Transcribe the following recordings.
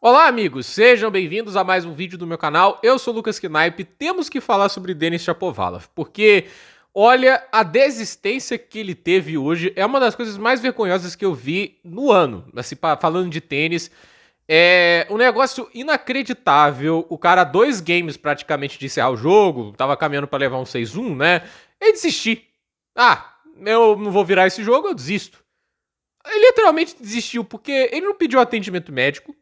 Olá, amigos! Sejam bem-vindos a mais um vídeo do meu canal. Eu sou o Lucas Knaip. Temos que falar sobre Denis Shapovalov, porque, olha, a desistência que ele teve hoje é uma das coisas mais vergonhosas que eu vi no ano. Assim, falando de tênis, é um negócio inacreditável. O cara, 2 games praticamente de encerrar o jogo, tava caminhando para levar um 6-1, né? E desistir. Ah, eu não vou virar esse jogo, eu desisto. Ele literalmente desistiu, porque ele não pediu atendimento médico.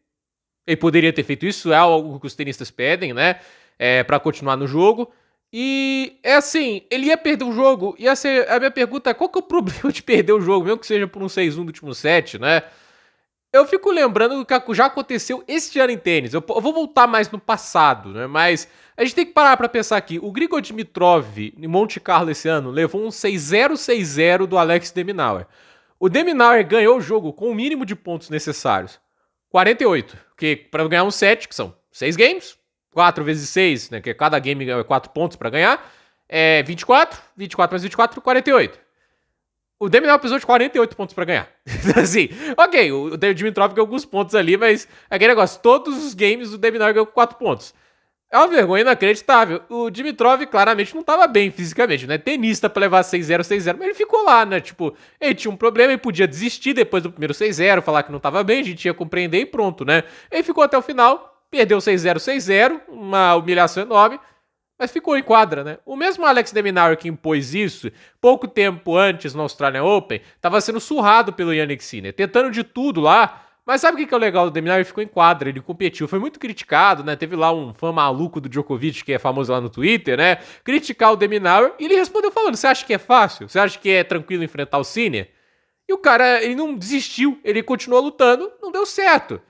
Ele poderia ter feito isso, é algo que os tenistas pedem, né? Pra continuar no jogo. E é assim, ele ia perder o jogo. E a minha pergunta é: qual que é o problema de perder o jogo, mesmo que seja por um 6-1 do último set, né? Eu fico lembrando do que já aconteceu este ano em tênis. Eu vou voltar mais no passado, né? Mas a gente tem que parar pra pensar aqui. O Grigor Dimitrov, em Monte Carlo esse ano, levou um 6-0, 6-0 do Alex de Minaur. O de Minaur ganhou o jogo com o mínimo de pontos necessários. 48. Que para ganhar um set, que são 6 games, 4 vezes 6, né? Que cada game é 4 pontos para ganhar. 24, 24 mais 24, 48. O Deminal precisou de 48 pontos pra ganhar. Assim, ok, o Dimitrov ganhou alguns pontos ali, mas aquele negócio, todos os games o Deminal ganhou com 4 pontos. É uma vergonha inacreditável. O Dimitrov claramente não tava bem fisicamente, né? Tenista pra levar 6-0, 6-0, mas ele ficou lá, né? Tipo, ele tinha um problema, ele podia desistir depois do primeiro 6-0, falar que não tava bem, a gente ia compreender e pronto, né? Ele ficou até o final, perdeu 6-0, 6-0, uma humilhação enorme, mas ficou em quadra, né? O mesmo Alex de Minaur que impôs isso, pouco tempo antes no Australian Open, estava sendo surrado pelo Jannik Sinner, tentando de tudo lá. Mas sabe o que é o legal do de Minaur? Ele ficou em quadra, ele competiu. Foi muito criticado, né? Teve lá um fã maluco do Djokovic, que é famoso lá no Twitter, né? Criticar o de Minaur, e ele respondeu falando: você acha que é fácil? Você acha que é tranquilo enfrentar o Sinner? E o cara, ele não desistiu, ele continuou lutando, não deu certo.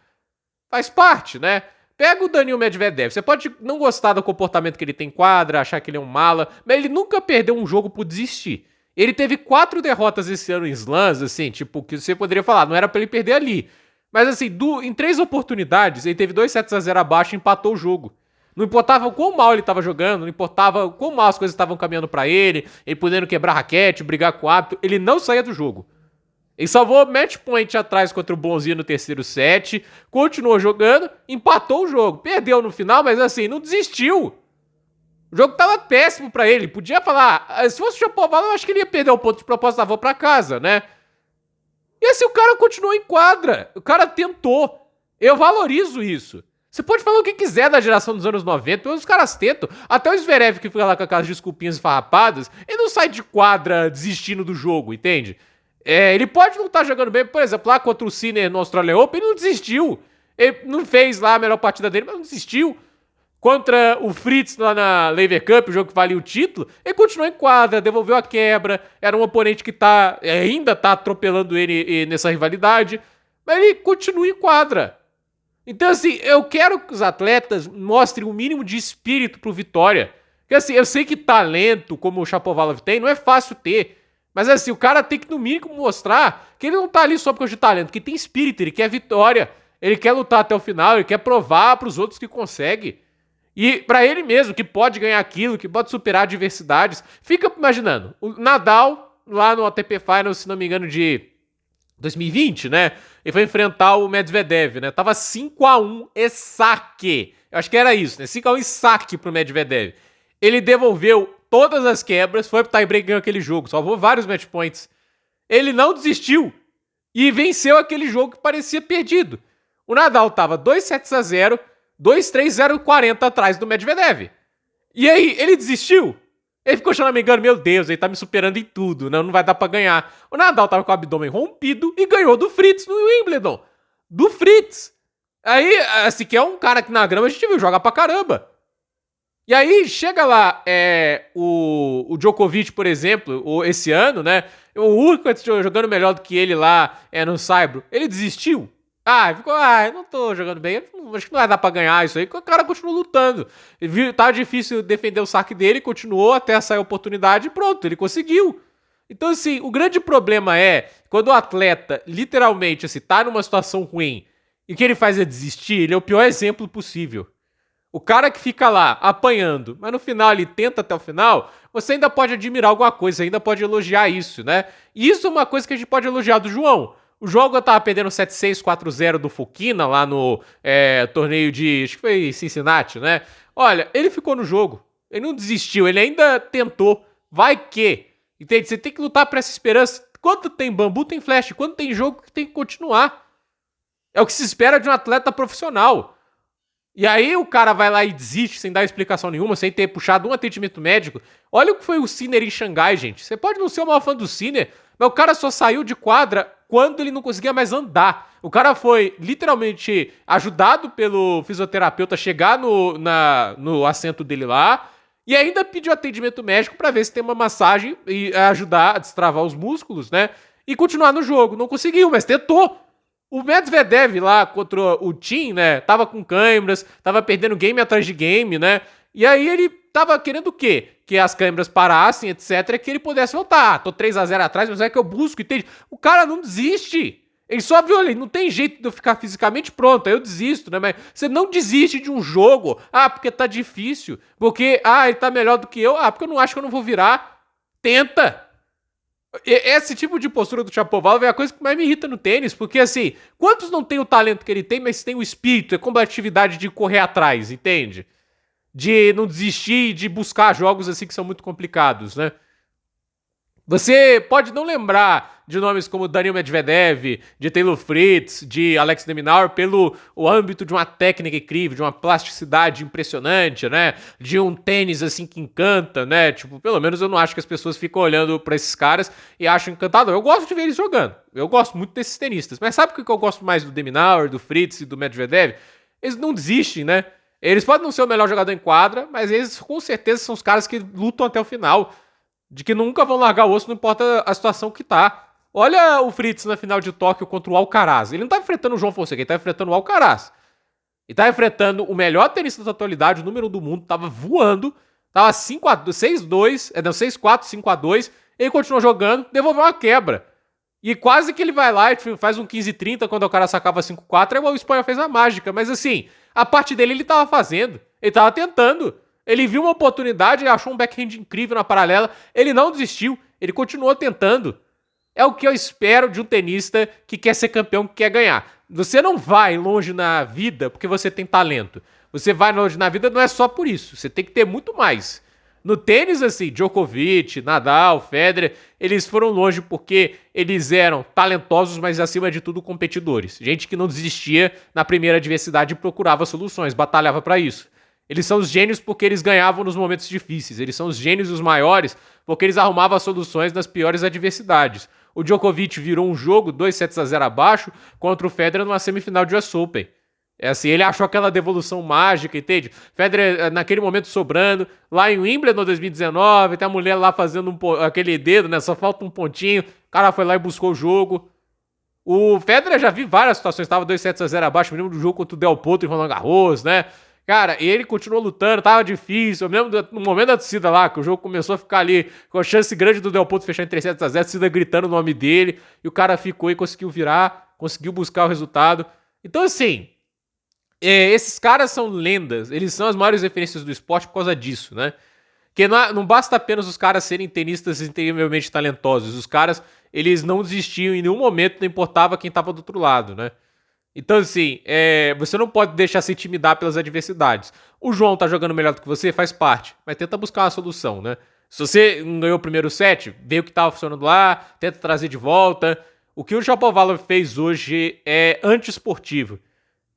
Faz parte, né? Pega o Daniil Medvedev. Você pode não gostar do comportamento que ele tem em quadra, achar que ele é um mala, mas ele nunca perdeu um jogo por desistir. Ele teve 4 derrotas esse ano em slams, assim, tipo, que você poderia falar, não era pra ele perder ali. Mas assim, em 3 oportunidades, ele teve 2-0 abaixo e empatou o jogo. Não importava o quão mal ele estava jogando, não importava o quão mal as coisas estavam caminhando para ele podendo quebrar raquete, brigar com o árbitro, ele não saía do jogo. Ele salvou match point atrás contra o Bonzinho no terceiro set, continuou jogando, empatou o jogo. Perdeu no final, mas assim, não desistiu. O jogo tava péssimo pra ele. Podia falar, se fosse o Shapovalov, eu acho que ele ia perder o ponto de propósito, vou pra casa, né? E assim, o cara continuou em quadra. O cara tentou. Eu valorizo isso. Você pode falar o que quiser da geração dos anos 90, mas os caras tentam. Até o Zverev, que fica lá com aquelas desculpinhas esfarrapadas, ele não sai de quadra desistindo do jogo, entende? Ele pode não estar jogando bem, por exemplo, lá contra o Sinner no Australian Open, ele não desistiu. Ele não fez lá a melhor partida dele, mas não desistiu. Contra o Fritz lá na Laver Cup, o jogo que valia o título, ele continuou em quadra, devolveu a quebra, era um oponente que ainda tá atropelando ele nessa rivalidade, mas ele continua em quadra. Então, assim, eu quero que os atletas mostrem o mínimo de espírito pro Vitória. Porque, assim, eu sei que talento, como o Shapovalov tem, não é fácil ter. Mas assim, o cara tem que no mínimo mostrar que ele não tá ali só por causa de talento, que tem espírito, ele quer vitória, ele quer lutar até o final, ele quer provar pros outros que consegue. E pra ele mesmo, que pode ganhar aquilo, que pode superar adversidades. Fica imaginando, o Nadal, lá no ATP Finals, se não me engano, de 2020, né? Ele foi enfrentar o Medvedev, né? Tava 5-1 e saque. Eu acho que era isso, né? 5-1 e saque pro Medvedev. Ele devolveu todas as quebras, foi pro tie-break e ganhou aquele jogo, salvou vários match points. Ele não desistiu e venceu aquele jogo que parecia perdido. O Nadal tava 2-0, 2-3-0, 40 atrás do Medvedev. E aí, ele desistiu? Ele ficou choramingando, meu Deus, ele tá me superando em tudo, não vai dar pra ganhar. O Nadal tava com o abdômen rompido e ganhou do Fritz no Wimbledon. Do Fritz. Aí, assim, que é um cara que na grama a gente viu jogar pra caramba. E aí, chega lá, o Djokovic, por exemplo, esse ano, né? O Urkut jogando melhor do que ele lá no Saibro. Ele desistiu. Ficou, não tô jogando bem, acho que não vai dar pra ganhar isso aí. O cara continuou lutando. Ele viu, tava difícil defender o saque dele, continuou até sair a oportunidade e pronto, ele conseguiu. Então, assim, o grande problema é quando o atleta, literalmente, assim, tá numa situação ruim e o que ele faz é desistir, ele é o pior exemplo possível. O cara que fica lá apanhando, mas no final ele tenta até o final, você ainda pode admirar alguma coisa, ainda pode elogiar isso, né? E isso é uma coisa que a gente pode elogiar do João. O jogo eu tava perdendo 7-6, 4-0 do Fukina lá no torneio de, acho que foi Cincinnati, né? Olha, ele ficou no jogo. Ele não desistiu, ele ainda tentou. Vai que, entende? Você tem que lutar por essa esperança. Quando tem bambu, tem flash. Quando tem jogo, tem que continuar. É o que se espera de um atleta profissional. E aí o cara vai lá e desiste sem dar explicação nenhuma, sem ter puxado um atendimento médico. Olha o que foi o Sinner em Xangai, gente. Você pode não ser o maior fã do Sinner, mas o cara só saiu de quadra quando ele não conseguia mais andar. O cara foi literalmente ajudado pelo fisioterapeuta a chegar no assento dele lá e ainda pediu atendimento médico para ver se tem uma massagem e ajudar a destravar os músculos, né? E continuar no jogo. Não conseguiu, mas tentou. O Medvedev lá contra o Tim, né, tava com câimbras, tava perdendo game atrás de game, né, e aí ele tava querendo o quê? Que as câimbras parassem, etc, que ele pudesse voltar. Tô 3-0 atrás, mas é que eu busco, entende? O cara não desiste. Ele só viu ali, não tem jeito de eu ficar fisicamente pronto, aí eu desisto, né, mas você não desiste de um jogo, porque tá difícil, porque, ele tá melhor do que eu, porque eu não acho que eu não vou virar. Tenta! Esse tipo de postura do Shapovalov é a coisa que mais me irrita no tênis, porque assim, quantos não tem o talento que ele tem, mas tem o espírito, a combatividade de correr atrás, entende? De não desistir, de buscar jogos assim que são muito complicados, né? Você pode não lembrar de nomes como Daniil Medvedev, de Taylor Fritz, de Alex de Minaur pelo o âmbito de uma técnica incrível, de uma plasticidade impressionante, né? De um tênis assim que encanta, né? Tipo, pelo menos eu não acho que as pessoas ficam olhando pra esses caras e acham encantador. Eu gosto de ver eles jogando. Eu gosto muito desses tenistas. Mas sabe o que eu gosto mais do de Minaur, do Fritz e do Medvedev? Eles não desistem, né? Eles podem não ser o melhor jogador em quadra, mas eles com certeza são os caras que lutam até o final. De que nunca vão largar o osso, não importa a situação que tá. Olha o Fritz na final de Tóquio contra o Alcaraz. Ele não tá enfrentando o João Fonseca, ele tá enfrentando o Alcaraz. Ele tá enfrentando o melhor tenista da atualidade, o número 1 do mundo, tava voando. Tava 6-2, 6-4, 5-2. Ele continuou jogando, devolveu uma quebra. E quase que ele vai lá e faz um 15-30 quando o cara sacava 5-4. Aí o Espanha fez a mágica. Mas assim, a parte dele ele tava fazendo. Ele tava tentando. Ele viu uma oportunidade, achou um backhand incrível na paralela, ele não desistiu, ele continuou tentando. É o que eu espero de um tenista que quer ser campeão, que quer ganhar. Você não vai longe na vida porque você tem talento. Você vai longe na vida não é só por isso, você tem que ter muito mais. No tênis, assim, Djokovic, Nadal, Federer, eles foram longe porque eles eram talentosos, mas acima de tudo competidores. Gente que não desistia na primeira adversidade e procurava soluções, batalhava para isso. Eles são os gênios porque eles ganhavam nos momentos difíceis. Eles são os gênios os maiores porque eles arrumavam soluções nas piores adversidades. O Djokovic virou um jogo 2-0 abaixo contra o Federer numa semifinal de US Open. É assim, ele achou aquela devolução mágica, entende? Federer naquele momento sobrando. Lá em Wimbledon 2019, tem a mulher lá fazendo aquele dedo, né? Só falta um pontinho. O cara foi lá e buscou o jogo. O Federer já vi várias situações. Estava 2-0 abaixo. Me lembro do jogo contra o Del Potro em Roland Garros, né? Cara, ele continuou lutando, tava difícil. Eu me lembro no momento da torcida lá, que o jogo começou a ficar ali com a chance grande do Del Potro fechar em 3-0, a torcida gritando o nome dele, e o cara ficou e conseguiu virar, conseguiu buscar o resultado. Então, assim, esses caras são lendas, eles são as maiores referências do esporte por causa disso, né? Porque não basta apenas os caras serem tenistas incrivelmente talentosos, os caras, eles não desistiam em nenhum momento, não importava quem tava do outro lado, né? Então, assim, você não pode deixar se intimidar pelas adversidades. O João tá jogando melhor do que você, faz parte, mas tenta buscar uma solução, né? Se você não ganhou o primeiro set, vê o que tava funcionando lá, tenta trazer de volta. O que o Shapovalov fez hoje é antiesportivo.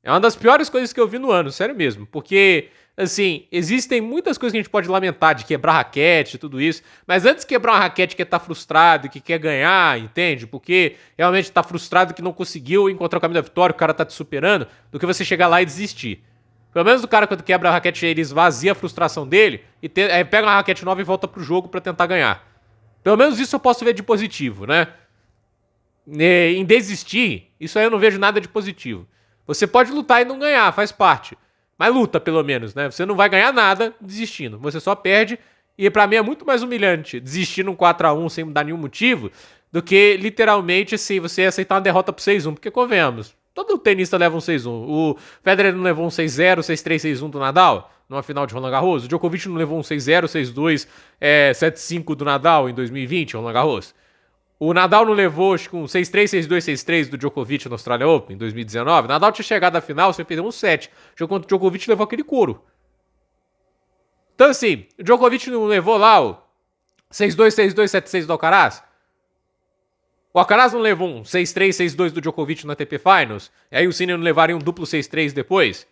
É uma das piores coisas que eu vi no ano, sério mesmo. Porque, assim, existem muitas coisas que a gente pode lamentar, de quebrar raquete e tudo isso. Mas antes de quebrar uma raquete que tá frustrado, que quer ganhar, entende? Porque realmente tá frustrado que não conseguiu encontrar o caminho da vitória, o cara tá te superando, do que você chegar lá e desistir. Pelo menos o cara, quando quebra a raquete, ele esvazia a frustração dele e pega uma raquete nova e volta pro jogo pra tentar ganhar. Pelo menos isso eu posso ver de positivo, né? Em desistir, isso aí eu não vejo nada de positivo. Você pode lutar e não ganhar, faz parte. Mas luta, pelo menos, né? Você não vai ganhar nada desistindo. Você só perde. E pra mim é muito mais humilhante desistir num 4-1 sem dar nenhum motivo do que, literalmente, assim, você aceitar uma derrota pro 6-1. Porque, convenhamos, todo tenista leva um 6-1. O Federer não levou um 6-0, 6-3, 6-1 do Nadal numa final de Roland Garros. O Djokovic não levou um 6-0, 6-2, 7-5 do Nadal em 2020, Roland Garros. O Nadal não levou, acho que um 6-3, 6-2, 6-3 do Djokovic no Australian Open em 2019. O Nadal tinha chegado à final, você perdeu um set. Jogo contra o Djokovic levou aquele couro. Então, assim, o Djokovic não levou lá o 6-2, 6-2, 7-6 do Alcaraz. O Alcaraz não levou um 6-3, 6-2 do Djokovic na ATP Finals. E aí o Sinner não levaria um duplo 6-3 depois.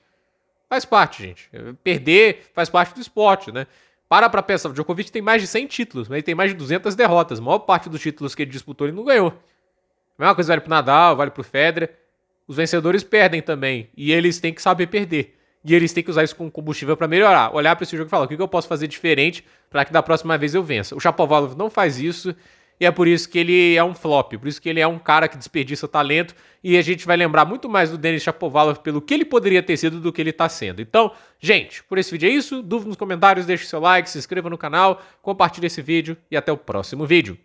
Faz parte, gente. Perder faz parte do esporte, né? Pra pensar, o Djokovic tem mais de 100 títulos, mas ele tem mais de 200 derrotas. A maior parte dos títulos que ele disputou ele não ganhou. A mesma coisa vale pro Nadal, vale pro Federer. Os vencedores perdem também. E eles têm que saber perder. E eles têm que usar isso como combustível para melhorar. Olhar para esse jogo e falar, o que eu posso fazer diferente para que da próxima vez eu vença. O Shapovalov não faz isso. E é por isso que ele é um flop. Por isso que ele é um cara que desperdiça talento. E a gente vai lembrar muito mais do Denis Shapovalov pelo que ele poderia ter sido do que ele está sendo. Então, gente, por esse vídeo é isso. Dúvida nos comentários, deixe seu like, se inscreva no canal, compartilhe esse vídeo e até o próximo vídeo.